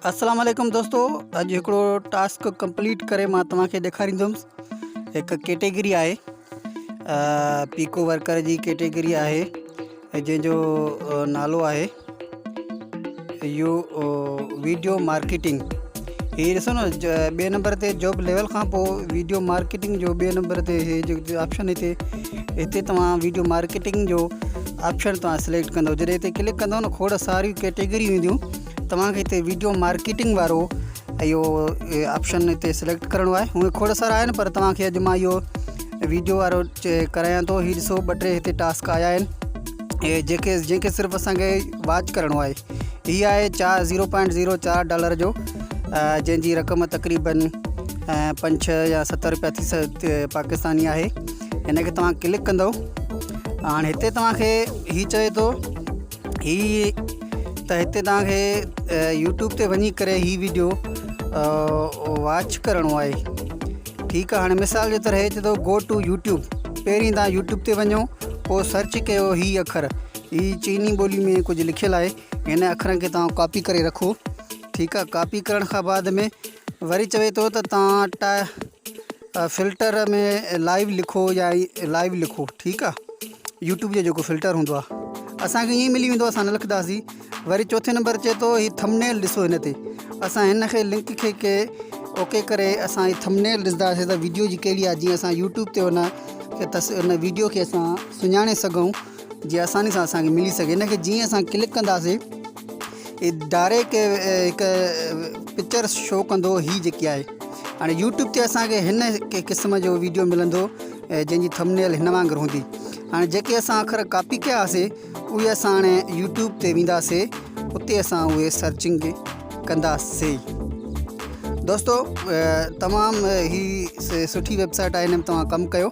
अस्सलाम वालेकुम दोस्तों। अॼु हिकिड़ो टास्क कंप्लीट करे मां तव्हांखे ॾेखारींदुमि। हिकु कैटेगरी आहे पीको वर्कर जी कैटेगरी आहे जंहिंजो नालो आहे इहो वीडियो मार्केटिंग। हीअ ॾिसो न ॿिए नंबर ते जॉब लेवल खां पोइ वीडियो मार्केटिंग जो ॿिए नंबर ते जो ऑप्शन हिते तव्हां वीडियो मार्केटिंग जो ऑप्शन तव्हां सिलेक्ट कंदव। जॾहिं हिते क्लिक कंदव न खोड़ सारियूं कैटेगरियूं ईंदियूं। तव्हांखे हिते वीडियो मार्केटिंग वारो इहो ऑप्शन हिते सिलेक्ट करिणो आहे। हूअं खोड़ सारा आहिनि पर तव्हांखे अॼु मां इहो वीडियो वारो करायां थो। हीअ ॾिसो 2-3 हिते टास्क आया आहिनि जंहिंखे सिर्फ़ु असांखे वॉच करिणो आहे। हीअ आहे $0.04 जो जंहिंजी रक़म तक़रीबन 5-6 या 7 रुपया थी पाकिस्तानी आहे। हिनखे तव्हां क्लिक कंदव। हाणे हिते तव्हांखे हीअ चए थो त हिते तव्हांखे यूट्यूब ते वञी करे हीअ वीडियो वॉच करिणो आहे। ठीकु आहे। हाणे मिसाल जे तरह चए थो गो टू यूट्यूब। पहिरीं तव्हां यूट्यूब ते वञो, पोइ सर्च कयो हीअ अखर। हीअ चीनी ॿोली में कुझु लिखियलु आहे। हिन अखरनि खे तव्हां कॉपी करे रखो। ठीकु आहे। कॉपी करण खां बाद में वरी चवे थो त तव्हां फिल्टर में लाइव लिखो या लाइव लिखो। ठीकु आहे। यूट्यूब जो जेको फिल्टर हूंदो आहे असांखे ईअं मिली वेंदो, असां न लिखंदासीं। वरी चौथे नंबर चए थो हीअ थंबनेल ॾिसो। हिन ते असां हिन खे लिंक खे ओके करे असां हीअ थंबनेल ॾिसंदासीं त वीडियो जी कहिड़ी आहे, जीअं असां यूट्यूब ते हुन वीडियो खे असां सुञाणे सघूं, जीअं आसानी सां असांखे मिली सघे। हिन खे जीअं असां क्लिक कंदासीं डायरेक्ट हिकु पिक्चर शो कंदो हीअ जेकी आहे। हाणे यूट्यूब ते असांखे हिन क़िस्म जो वीडियो मिलंदो जंहिंजी थंबनेल हिन वांगुरु हूंदी। हाणे जेके असां अखर कॉपी कयासीं उहे असां हाणे यूट्यूब ते वेंदासीं, उते असां उहे सर्चिंग कंदासीं। दोस्तो तमामु ही सुठी वेबसाइट आहे, हिन में तव्हां कमु कयो।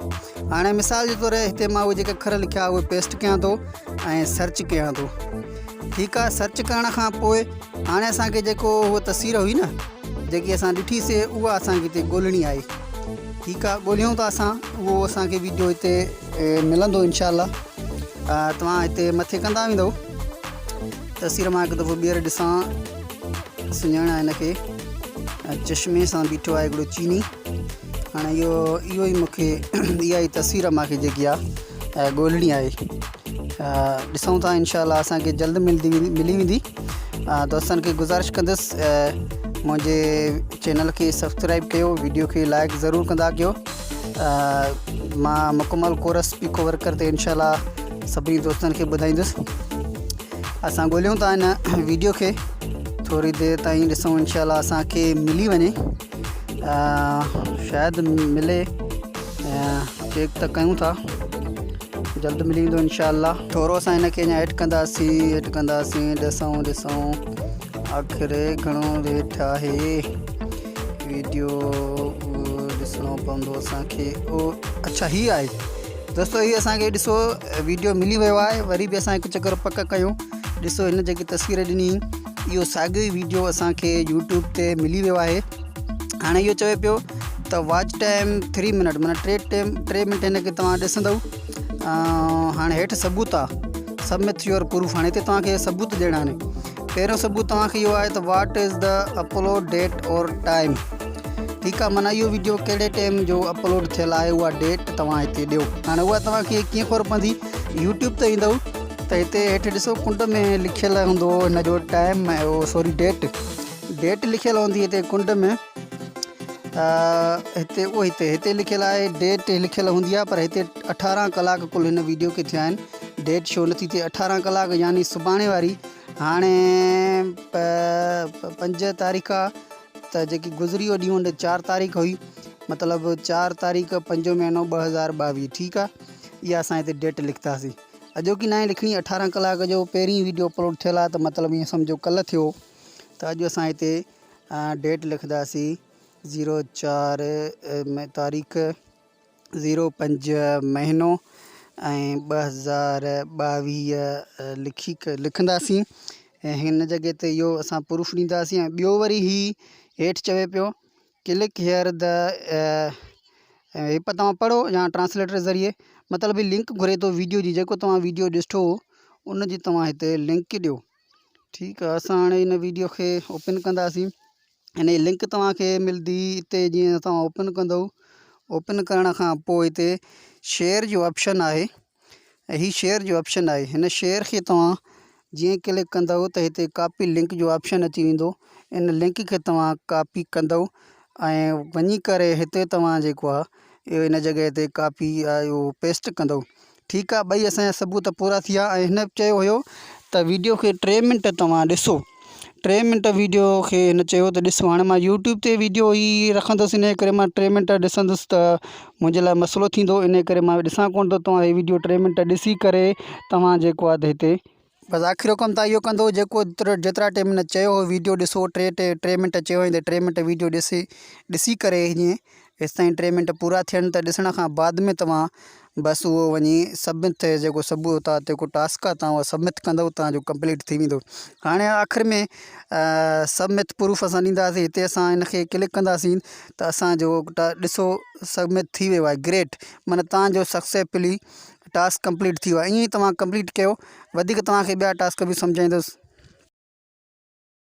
हाणे मिसाल जे तौर हिते मां उहे जेके अखर लिखिया उहे पेस्ट कयां थो ऐं सर्च कयां थो। ठीकु आहे। सर्च करण खां पोइ हाणे असांखे जेको उहा तस्वीर हुई न जेकी असां ॾिठीसीं उहा असांखे हिते ॻोल्हणी आहे। ठीकु आहे। ॻोल्हियूं था असां, उहो असांखे वीडियो हिते मिलंदो इनशाअल्लाह। तव्हां हिते मथे कंदा वेंदव। तस्वीर मां हिकु दफ़ो ॿीहर ॾिसां, सुञाणा हिनखे। चश्मे सां बीठो आहे हिकिड़ो चीनी। हाणे इहो ई मूंखे इहा ई तस्वीर मूंखे जेकी आहे ॻोल्हणी आहे। ॾिसूं था इनशाअल्लाह असांखे जल्द मिली वेंदी। दोस्तनि खे गुज़ारिश कंदुसि मुंहिंजे चैनल खे सब्सक्राइब कयो, वीडियो खे लाइक ज़रूरु कंदा कयो। मां मुकमल कोर्स पीको वर्कर ते इनशाअल्लाह सभिनी दोस्तनि खे ॿुधाईंदुसि। असां ॻोल्हियूं था हिन वीडियो खे, थोरी देरि ताईं ॾिसूं इनशाअल्लाह असांखे मिली वञे। शायदि मिले, चेक त कयूं था, जल्द मिली वेंदो इनशाअल्लाह। थोरो असां हिनखे अञा ऐड कंदासीं ॾिसूं आख़िर घणो रेट आहे। वीडियो ॾिसणो पवंदो असांखे। अच्छा हीअ आहे दोस्तो, हीअ असांखे ॾिसो वीडियो मिली वियो आहे। वरी बि असां हिकु चकर पक कयूं। ॾिसो हिन जेकी तस्वीर ॾिनी इहो साॻियो ई वीडियो असांखे यूट्यूब ते मिली वियो आहे। हाणे इहो चवे पियो त वॉच टाइम 3 मिनट, माना 3 मिंट हिनखे तव्हां ॾिसंदव। हाणे हेठि सबूत आहे, सबमिट योर प्रूफ। हाणे हिते तव्हांखे सबूत ॾियणा आहिनि। पहिरियों सबूत तव्हांखे इहो आहे त what is the upload date और टाइम। ठीकु आहे। माना इहो वीडियो कहिड़े टाइम जो अपलोड थियल आहे उहा डेट तव्हां हिते ॾियो। हाणे उहा तव्हांखे कीअं ख़बर पवंदी? यूट्यूब ते ईंदव त हिते हेठि ॾिसो कुंड में लिखियलु हूंदो हिन जो टाइम, डेट लिखियलु हूंदी हिते कुंड में। हिते लिखियलु आहे डेट लिखियलु हूंदी आहे, पर हिते 18 कलाक कुल हिन वीडियो खे थिया आहिनि। डेट शो नथी थिए। 18 कलाक यानी सुभाणे वारी। हाणे 5 तारीख़ आहे त जेकी गुज़री वो ॾींहुं 4 तारीख़ हुई, मतिलबु 4 तारीख़ 5 महीनो 2022। ठीकु आहे। इहा असां हिते डेट लिखंदासीं। अॼोकी न लिखणी। 18 कलाक जो पहिरीं वीडियो अपलोड थियल आहे त मतिलबु ईअं सम्झो कल्ह थियो। त अॼु असां हिते डेट लिखंदासीं 04 तारीख़ 05 महीनो ऐं 2022 लिखंदासीं। ऐं हिन जॻह ते इहो असां प्रूफ ॾींदासीं। ऐं ॿियो वरी ही हेठि चवे पियो क्लिक हेयर द हे तव्हां पढ़ो या ट्रांसलेटर ज़रिए, मतिलबु लिंक घुरे थो वीडियो जी। जेको तव्हां वीडियो ॾिठो उन जी तव्हां हिते लिंक ॾियो। ठीक है, असां हाणे इन वीडियो खे ओपन कंदासीं। हिन जी लिंक तव्हांखे मिलंदी हिते। जीअं तव्हां ओपन कंदव, ओपन करण खां पोइ हिते शेयर जो ऑप्शन आहे। ही शेयर जो ऑप्शन आहे। हिन शेयर खे तव्हां जीअं क्लिक कंदव त हिते कॉपी लिंक जो ऑप्शन अची वेंदो। इन लिंक खे तव्हां कॉपी कंदव ऐं वञी करे हिते तव्हां जेको आहे इहो इन जॻह ते कॉपी इहो पेस्ट कंदव। ठीक आहे, ॿई असांजा सबूत पूरा थी विया। ऐं हिन चयो हुयो त वीडियो खे 3 मिंट तव्हां ॾिसो। 3 मिंट वीडियो खे हिन चयो त ॾिसो। हाणे मां यूट्यूब ते वीडियो ई रखंदुसि, इन करे मां 3 मिंट ॾिसंदुसि त मुंहिंजे लाइ मसइलो थींदो। इन करे मां ॾिसां कोन थो। तव्हां हीअ वीडियो 3 मिंट ॾिसी करे तव्हां जेको आहे हिते बसि आख़िरी कमु तव्हां इहो कंदो जेको जेतिरा टाइम हिन चयो हो वीडियो ॾिसो। 3 मिंट चयो हुई त 3 मिंट वीडियो ॾिसी करे हीअं हेसि ताईं 3 मिंट पूरा थियनि त ॾिसण खां बाद में तव्हां बसि उहो वञी सबमिट जेको सबूत आहे जेको टास्क आहे तव्हां उहो सबमिट कंदव, तव्हांजो कंप्लीट थी वेंदो। हाणे आख़िर में सबमिट प्रूफ असां ॾींदासीं। हिते असां हिनखे क्लिक कंदासीं त असांजो ॾिसो सबमिट थी वियो आहे। ग्रेट, माना तव्हांजो सक्सेसफुली टास्क कंप्लीट थी वियो आहे। ईअं ई तव्हां कंप्लीट कयो। वधीक तव्हांखे ॿिया टास्क बि सम्झाईंदुसि।